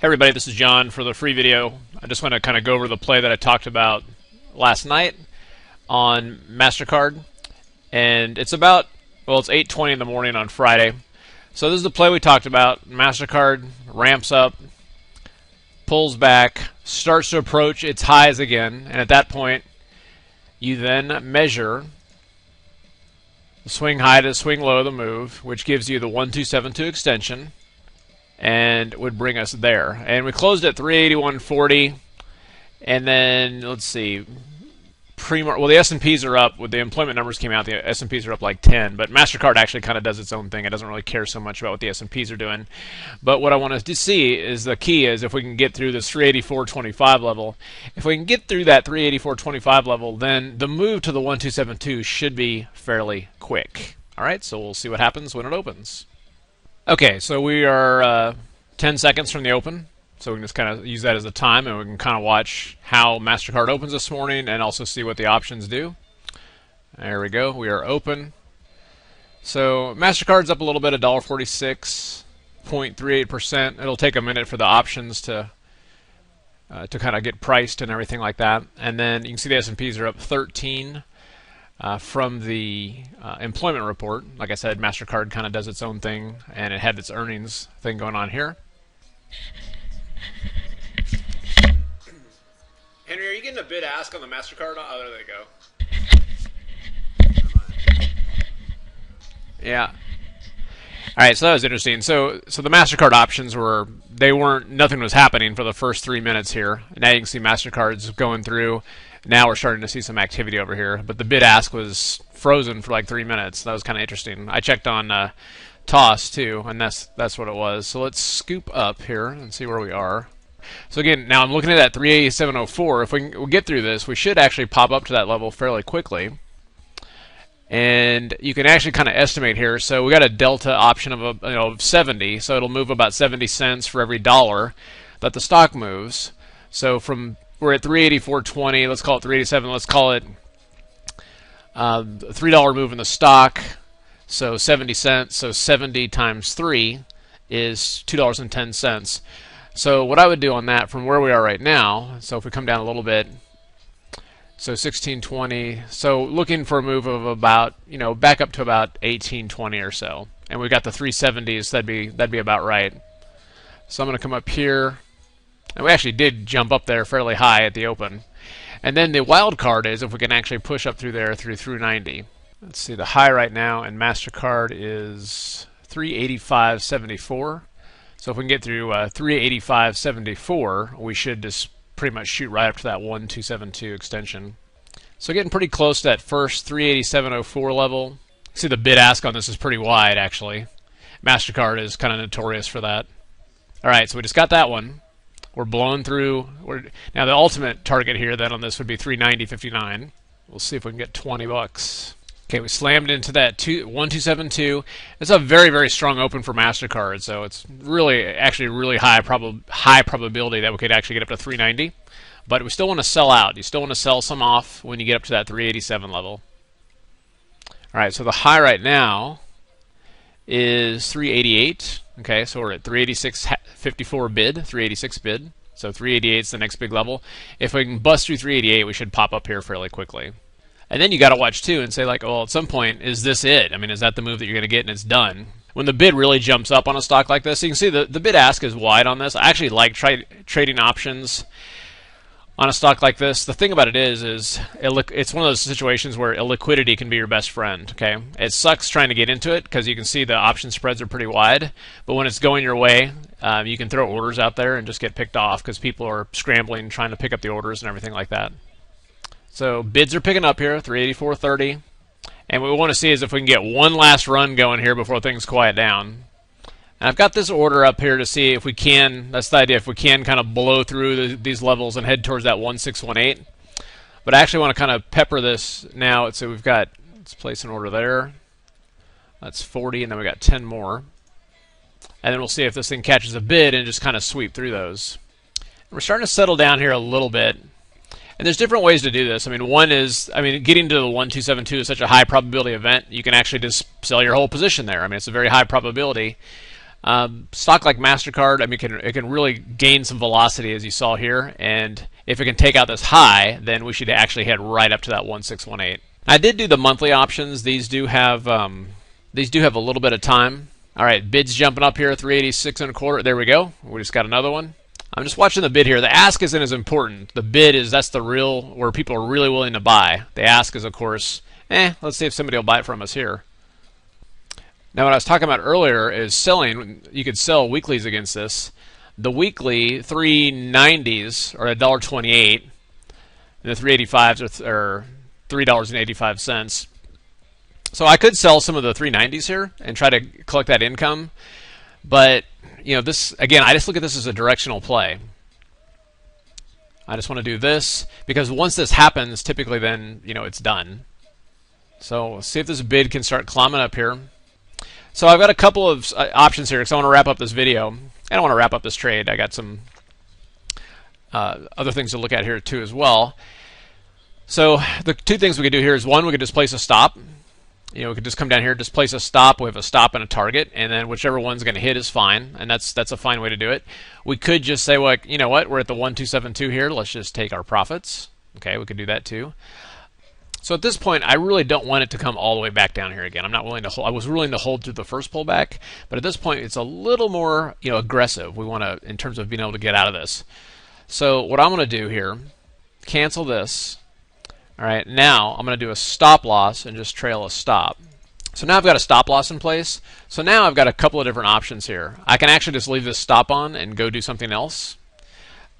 Hey everybody, this is John for the free video. I just want to kind of go over the play that I talked about last night on MasterCard. And it's about, well, it's 8:20 in the morning on Friday. So this is the play we talked about. MasterCard ramps up, pulls back, starts to approach its highs again. And at that point, you then measure the swing high to the swing low of the move, which gives you the 1272 extension. And would bring us there. And we closed at 381.40. And then, let's see, well, the S&Ps are up. When the employment numbers came out, the S&Ps are up like 10. But MasterCard actually kind of does its own thing. It doesn't really care so much about what the S&Ps are doing. But what I want to see is the key is if we can get through this 384.25 level. If we can get through that 384.25 level, then the move to the 1272 should be fairly quick. All right, so we'll see what happens when it opens. Okay, so we are 10 seconds from the open, so we can just kind of use that as a time, and we can kind of watch how MasterCard opens this morning and also see what the options do. There we go, we are open. So MasterCard's up a little bit, $1.46, 0.38%. It'll take a minute for the options to kind of get priced and everything like that. And then you can see the S&Ps are up 13. From the employment report. Like I said, MasterCard kind of does its own thing, and it had its earnings thing going on here. Henry, are you getting a bid ask on the MasterCard? Oh, there they go. Yeah. All right, so that was interesting. So the MasterCard options nothing was happening for the first 3 minutes here. Now you can see MasterCard's going through. Now we're starting to see some activity over here, but the bid ask was frozen for like 3 minutes. That was kind of interesting. I checked on TOS too, and that's what it was. So let's scoop up here and see where we are. So again, now I'm looking at that 387.04. If we'll get through this, we should actually pop up to that level fairly quickly. And you can actually kind of estimate here. So we got a delta option of 70, so it'll move about 70 cents for every dollar that the stock moves. So we're at 384.20. Let's call it 387. Let's call it a $3 move in the stock. So 70 cents. So 70 times 3 is $2.10. So what I would do on that from where we are right now, so if we come down a little bit, so 1620. So looking for a move of about, back up to about 1820 or so. And we've got the 370s. That'd be about right. So I'm going to come up here. And we actually did jump up there fairly high at the open. And then the wild card is if we can actually push up through there through 90. Let's see, the high right now in MasterCard is 385.74. So if we can get through 385.74, we should just pretty much shoot right up to that 1272 extension. So getting pretty close to that first 387.04 level. See, the bid ask on this is pretty wide, actually. MasterCard is kind of notorious for that. All right, so we just got that one. We're blowing through. Now the ultimate target here then on this would be 390.59. We'll see if we can get 20 bucks. Okay, we slammed into that 1272. It's a very, very strong open for MasterCard, so it's really high probability that we could actually get up to 390. But we still want to sell out. You still want to sell some off when you get up to that 387 level. All right, so the high right now is 388. Okay, so we're at 386.54 bid, 386 bid. So 388 is the next big level. If we can bust through 388, we should pop up here fairly quickly. And then you got to watch too and say like, well, at some point, is this it? I mean, is that the move that you're going to get and it's done? When the bid really jumps up on a stock like this, you can see the bid ask is wide on this. I actually like trading options on a stock like this. The thing about it is it's one of those situations where illiquidity can be your best friend. Okay, it sucks trying to get into it because you can see the option spreads are pretty wide, but when it's going your way, you can throw orders out there and just get picked off because people are scrambling trying to pick up the orders and everything like that. So bids are picking up here, 384.30, and what we want to see is if we can get one last run going here before things quiet down. And I've got this order up here to see if we can, that's the idea, if we can kind of blow through these levels and head towards that 1618. But I actually want to kind of pepper this now. So let's place an order there. That's 40, and then we got 10 more. And then we'll see if this thing catches a bid and just kind of sweep through those. And we're starting to settle down here a little bit. And there's different ways to do this. I mean, one is, getting to the 1272 is such a high probability event, you can actually just sell your whole position there. I mean, it's a very high probability. Stock like MasterCard, I mean, it can really gain some velocity as you saw here, and if it can take out this high, then we should actually head right up to that 1618. I did do the monthly options. These do have a little bit of time. All right, bids jumping up here, 386 and a quarter. There we go. We just got another one. I'm just watching the bid here. The ask isn't as important. The bid that's the real where people are really willing to buy. The ask is, of course, let's see if somebody will buy it from us here. Now, what I was talking about earlier is selling. You could sell weeklies against this. The weekly 390s are $1.28, and the 385s are $3.85. So I could sell some of the 390s here and try to collect that income, but this again, I just look at this as a directional play. I just want to do this because once this happens, typically then it's done. So let's see if this bid can start climbing up here. So I've got a couple of options here because I want to wrap up this video. I don't want to wrap up this trade. I got some other things to look at here too as well. So the two things we could do here is one, we could just place a stop. We could just come down here, just place a stop. We have a stop and a target, and then whichever one's going to hit is fine, and that's a fine way to do it. We could just say, well, you know what, we're at the 1272 here. Let's just take our profits. Okay, we could do that too. So at this point, I really don't want it to come all the way back down here again. I'm not willing to hold. I was willing to hold through the first pullback, but at this point, it's a little more aggressive. We want to, in terms of being able to get out of this. So what I'm going to do here, cancel this. All right, now I'm going to do a stop loss and just trail a stop. So now I've got a stop loss in place. So now I've got a couple of different options here. I can actually just leave this stop on and go do something else.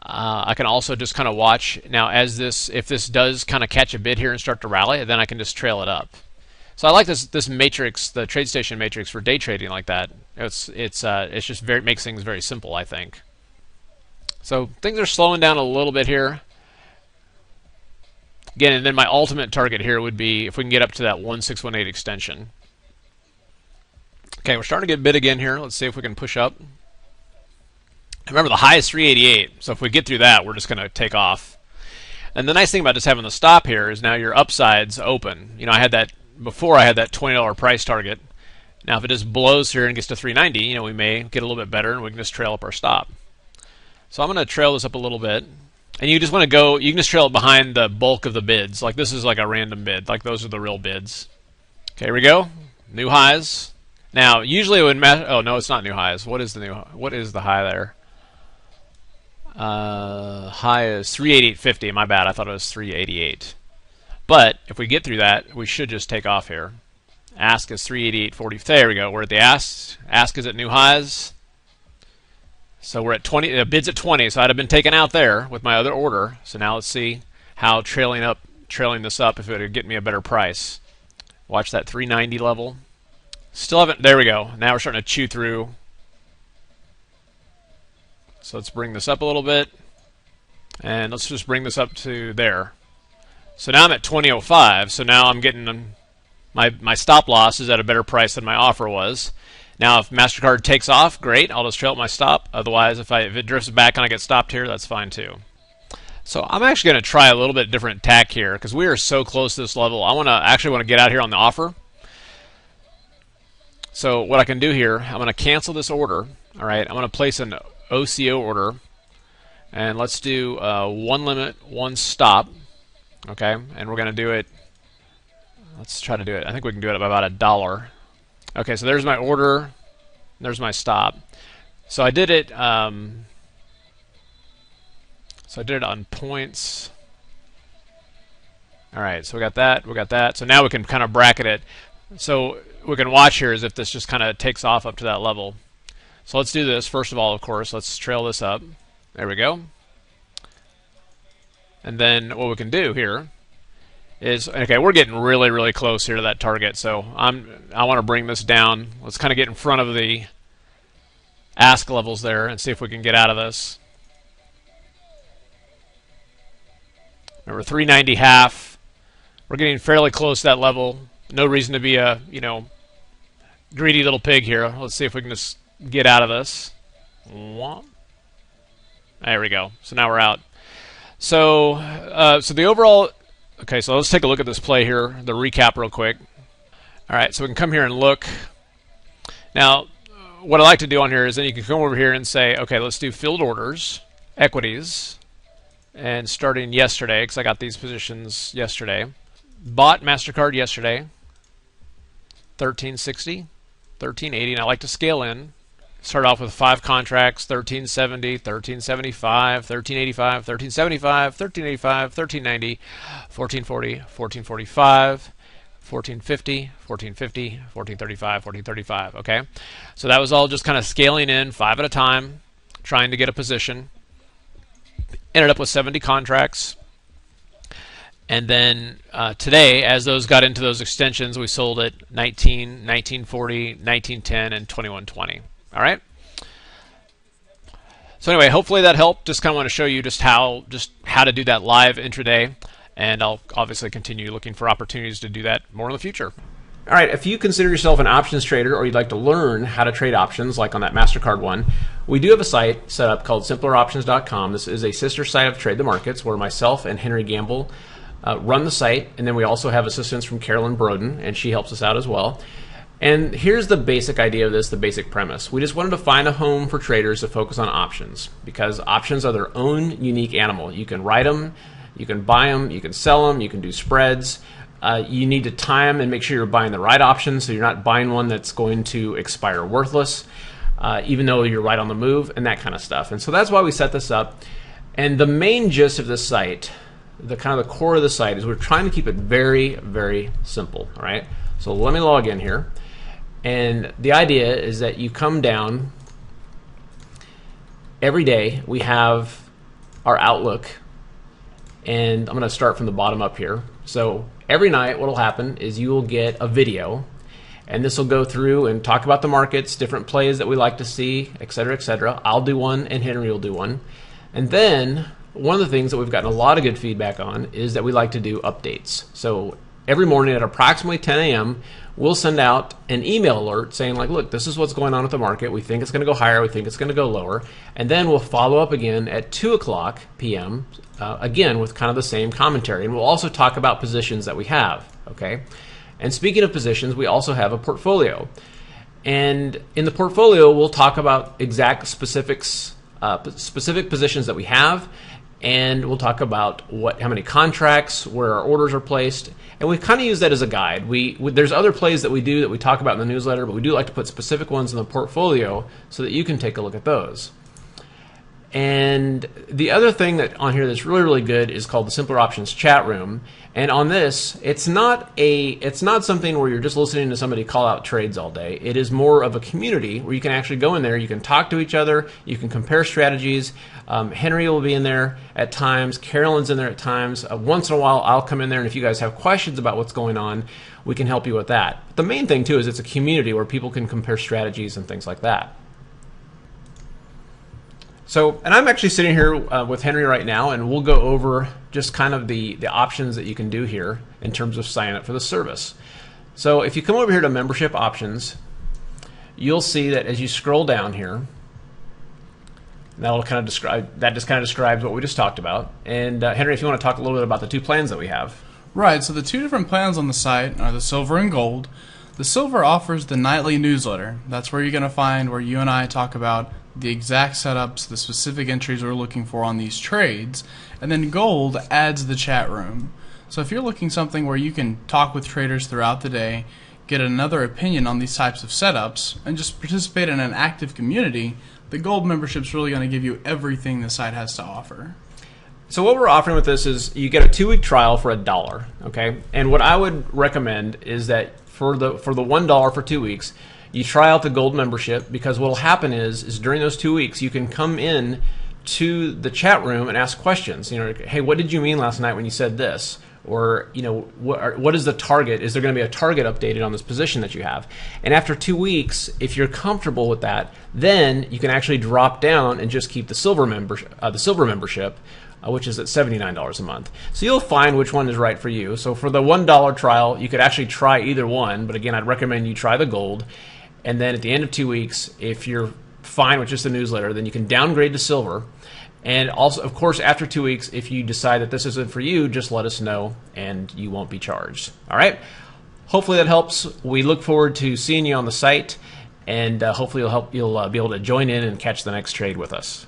I can also just kind of watch. Now, if this does kind of catch a bid here and start to rally, then I can just trail it up. So I like this matrix, the TradeStation matrix for day trading like that. It's just makes things very simple, I think. So things are slowing down a little bit here. Again, and then my ultimate target here would be if we can get up to that 1618 extension. Okay, we're starting to get bid again here. Let's see if we can push up. Remember, the high is 388, so if we get through that, we're just going to take off. And the nice thing about just having the stop here is now your upside's open. I had that before. I had that $20 price target. Now, if it just blows here and gets to 390, we may get a little bit better, and we can just trail up our stop. So I'm going to trail this up a little bit. And you just want to go, you can just trail it behind the bulk of the bids. Like this is like a random bid. Like those are the real bids. Okay, here we go. New highs. Now, usually when, oh no, it's not new highs. What is the high there? High is 388.50. My bad. I thought it was 388. But if we get through that, we should just take off here. Ask is 388.40. There we go. We're at the ask. Ask is at new highs. So we're at 20. Bid's at 20. So I'd have been taken out there with my other order. So now let's see how trailing this up, if it would get me a better price. Watch that 390 level. Still haven't. There we go. Now we're starting to chew through. So let's bring this up a little bit, and let's just bring this up to there. So now I'm at 20.05. So now I'm getting my stop loss is at a better price than my offer was. Now, if MasterCard takes off, great. I'll just trail up my stop. Otherwise, if it drifts back and I get stopped here, that's fine too. So I'm actually going to try a little bit different tack here because we are so close to this level. I actually want to get out here on the offer. So what I can do here, I'm going to cancel this order. All right, I'm going to place an OCO order, and let's do one limit, one stop. Okay, and we're going to do it. Let's try to do it. I think we can do it by about $1. Okay, so there's my order. There's my stop. So I did it. So I did it on points. All right, so we got that. We got that. So now we can kind of bracket it. So we can watch here as if this just kind of takes off up to that level. So let's do this. First of all, of course, let's trail this up. There we go. And then what we can do here is, okay, we're getting really, really close here to that target. So I want to bring this down. Let's kind of get in front of the ask levels there and see if we can get out of this. Remember, 390 half. We're getting fairly close to that level. No reason to be a, greedy little pig here. Let's see if we can just get out of this. There we go. So now we're out. So, so the overall. Okay, so let's take a look at this play here. The recap real quick. All right, so we can come here and look. Now, what I like to do on here is then you can come over here and say, okay, let's do field orders, equities, and starting yesterday, because I got these positions yesterday. Bought MasterCard yesterday, 1360, 1380, and I like to scale in. Start off with 5 contracts, 1370, 1375, 1385, 1375, 1385, 1390, 1440, 1445, 1450, 1450, 1435, 1435, okay? So that was all just kind of scaling in 5 at a time, trying to get a position. Ended up with 70 contracts. And then today, as those got into those extensions, we sold at 19, 1940, 1910, and 2120. All right? So anyway, hopefully that helped. Just kind of want to show you just how to do that live intraday. And I'll obviously continue looking for opportunities to do that more in the future. All right, if you consider yourself an options trader or you'd like to learn how to trade options, like on that MasterCard one, we do have a site set up called simpleroptions.com. This is a sister site of Trade the Markets where myself and Henry Gamble run the site, and then we also have assistance from Carolyn Broden, and she helps us out as well. And here's the basic idea of this, the basic premise. We just wanted to find a home for traders to focus on options, because options are their own unique animal. You can write them, you can buy them, you can sell them, you can do spreads. You need to time and make sure you're buying the right option so you're not buying one that's going to expire worthless, even though you're right on the move, and that kind of stuff. And so that's why we set this up. And the main gist of this site, the kind of the core of the site, is we're trying to keep it very, very simple. All right. So let me log in here. And the idea is that you come down every day. We have our Outlook, and I'm going to start from the bottom up here. So every night what will happen is you will get a video, and this will go through and talk about the markets, different plays that we like to see, et cetera, et cetera. I'll do one and Henry will do one. And then one of the things that we've gotten a lot of good feedback on is that we like to do updates. So every morning at approximately 10 a.m., we'll send out an email alert saying, like, look, this is what's going on with the market. We think it's going to go higher. We think it's going to go lower. And then we'll follow up again at 2 o'clock p.m., again, with kind of the same commentary. And we'll also talk about positions that we have, okay? And speaking of positions, we also have a portfolio. And in the portfolio, we'll talk about exact specific positions that we have, and we'll talk about how many contracts, where our orders are placed, and we kind of use that as a guide. There's other plays that we do that we talk about in the newsletter, but we do like to put specific ones in the portfolio so that you can take a look at those. And the other thing that on here that's really, really good is called the Simpler Options chat room. And on this, it's not something where you're just listening to somebody call out trades all day. It is more of a community where you can actually go in there, you can talk to each other, you can compare strategies. Henry will be in there at times, Carolyn's in there at times. Once in a while, I'll come in there, and if you guys have questions about what's going on, we can help you with that. But the main thing, too, is it's a community where people can compare strategies and things like that. So, and I'm actually sitting here with Henry right now, and we'll go over just kind of the options that you can do here in terms of signing up for the service. So if you come over here to membership options, you'll see that as you scroll down here, that just kind of describes what we just talked about. And Henry, if you want to talk a little bit about the 2 plans that we have. Right, so the 2 different plans on the site are the Silver and Gold. The Silver offers the nightly newsletter. That's where you're going to find where you and I talk about the exact setups, the specific entries we're looking for on these trades. And then Gold adds the chat room. So if you're looking something where you can talk with traders throughout the day, get another opinion on these types of setups, and just participate in an active community, the Gold membership is really going to give you everything the site has to offer. So what we're offering with this is you get a 2-week trial for $1, okay? And what I would recommend is that for the $1 for 2 weeks, you try out the Gold membership, because what will happen is during those 2 weeks, you can come in to the chat room and ask questions. You know, hey, what did you mean last night when you said this? Or, you know, what is the target? Is there going to be a target updated on this position that you have? And after 2 weeks, if you're comfortable with that, then you can actually drop down and just keep the Silver membership, which is at $79 a month. So you'll find which one is right for you. So for the $1 trial, you could actually try either one, but again, I'd recommend you try the Gold. And then at the end of 2 weeks, if you're fine with just the newsletter, then you can downgrade to Silver. And also, of course, after 2 weeks, if you decide that this isn't for you, just let us know and you won't be charged. All right? Hopefully that helps. We look forward to seeing you on the site. and hopefully you'll be able to join in and catch the next trade with us.